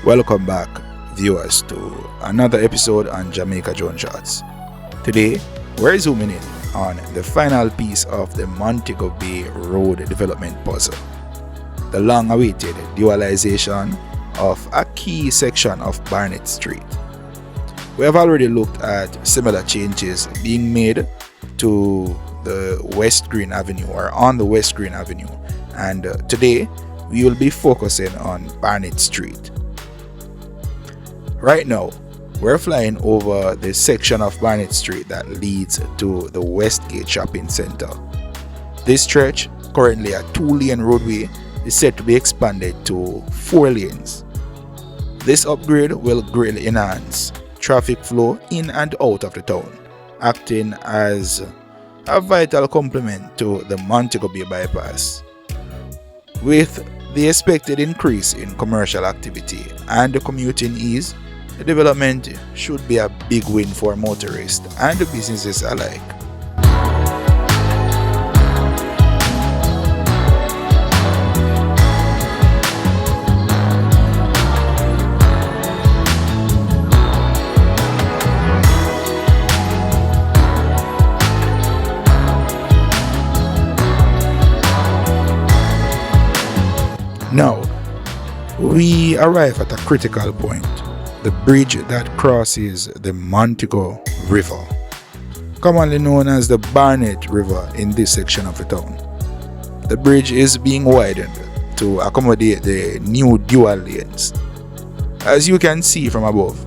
Welcome back, viewers, to another episode on Jamaica Drone Shots. Today, we're zooming in on the final piece of the Montego Bay Road development puzzle, the long-awaited dualization of a key section of Barnett Street. We have already looked at similar changes being made to the West Green Avenue or on the West Green Avenue, and today we will be focusing on Barnett Street. Right now, we're flying over the section of Barnett Street that leads to the Westgate Shopping Centre. This stretch, currently a 2-lane roadway, is set to be expanded to 4 lanes. This upgrade will greatly enhance traffic flow in and out of the town, acting as a vital complement to the Montego Bay Bypass. With the expected increase in commercial activity and the commuting ease, the development should be a big win for motorists and businesses alike. Now, we arrive at a critical point. The bridge that crosses the Montego River, commonly known as the Barnett River in this section of the town. The bridge is being widened to accommodate the new dual lanes. As you can see from above,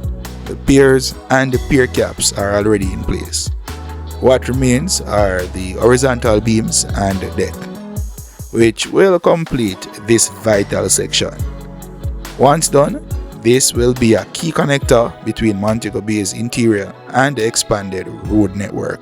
the piers and the pier caps are already in place. What remains are the horizontal beams and the deck, which will complete this vital section. Once done, this will be a key connector between Montego Bay's interior and the expanded road network.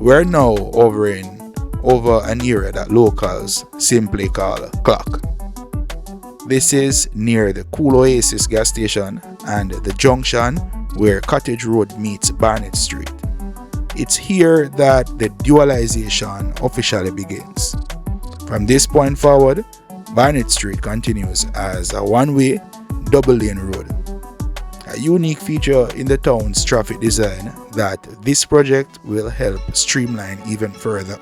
We're now over an area that locals simply call Clock. This is near the Cool Oasis gas station and the junction where Cottage Road meets Barnett Street. It's here that the dualization officially begins. From this point forward, Barnett Street continues as a one-way, double-lane road. A unique feature in the town's traffic design that this project will help streamline even further.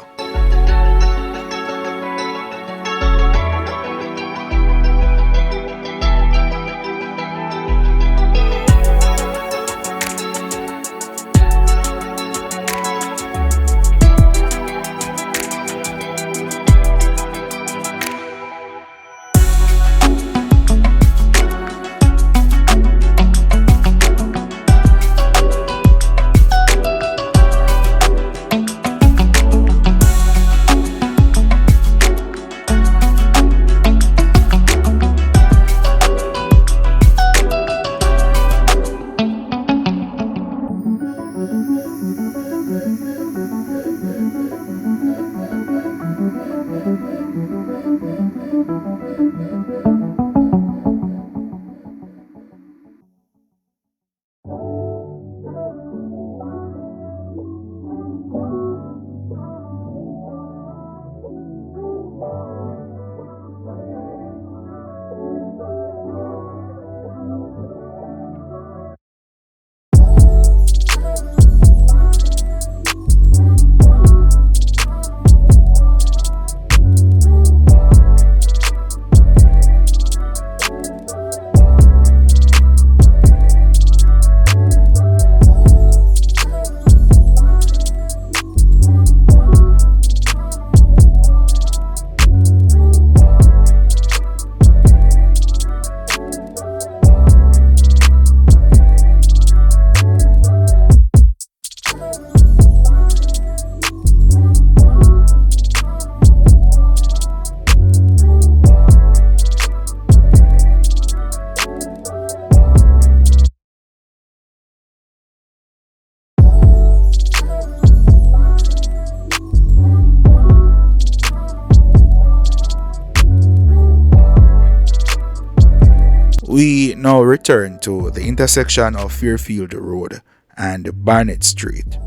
We now return to the intersection of Fairfield Road and Barnett Street.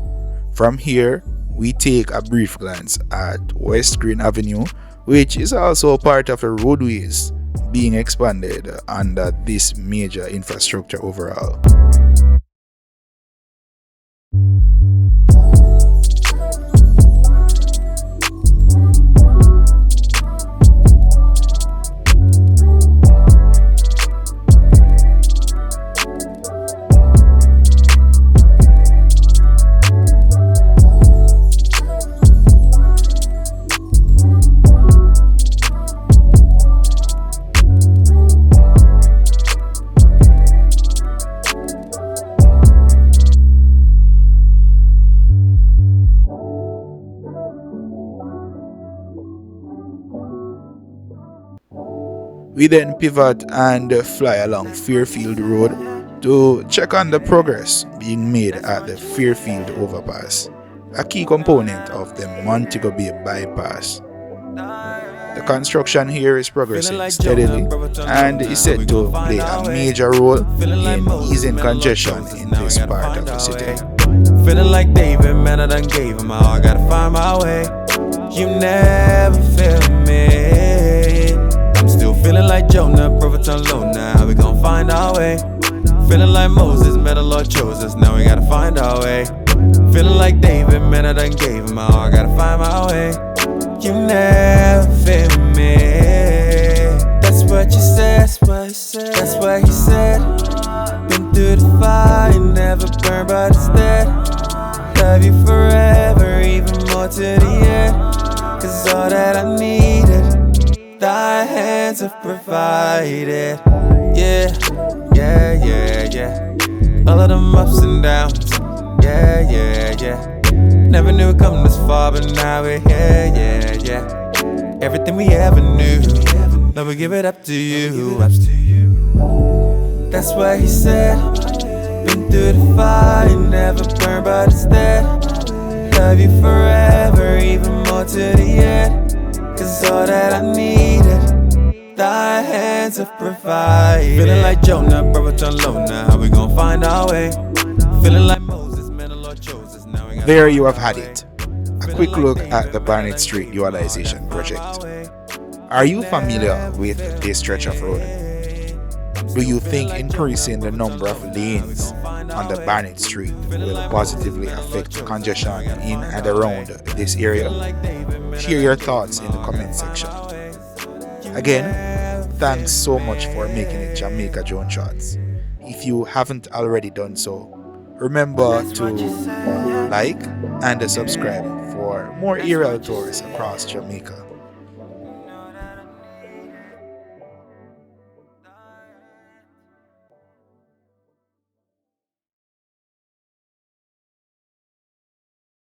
From here, we take a brief glance at West Green Avenue, which is also part of the roadways being expanded under this major infrastructure overhaul. We then pivot and fly along Fairfield Road to check on the progress being made at the Fairfield Overpass, a key component of the Montego Bay Bypass. The construction here is progressing steadily and is set to play a major role in easing congestion in this part of the city. Feeling like David, man, I done gave him all. I gotta find my way. You never feel me. I'm still feeling like Jonah, prophet on low now. How we gon' find our way? Feeling like Moses, man, the Lord chose us. Now we gotta find our way. Feeling like David, man, I done gave him all. I gotta find my way. You never feel me. That's what you said. That's what he said. Been through the fire, never burned, but instead love you forever, even more to the end. Cause all that I needed, thy hands have provided. Yeah, yeah, yeah, yeah. All of them ups and downs. Yeah, yeah, yeah. Never knew it come this far, but now we're here, yeah, yeah. Everything we ever knew, now we give it up to you. That's what he said. Been through the fire, never burned, but instead love you forever, even more to the end. Cause all that I needed, thy hands have provided. Feeling like Jonah, brother, turn low now. How we gon' find our way? Feeling like Moses, man, the Lord chose us. Now we There you have had it, A quick look at the Barnett Street Dualization project. Are you familiar with this stretch of road? Do you think increasing the number of lanes on the Barnett Street will positively affect congestion in and around this area? Share your thoughts in the comment section. Again, thanks so much for making it Jamaica Drone Shots. If you haven't already done so, remember to like and subscribe for more aerial tours across Jamaica.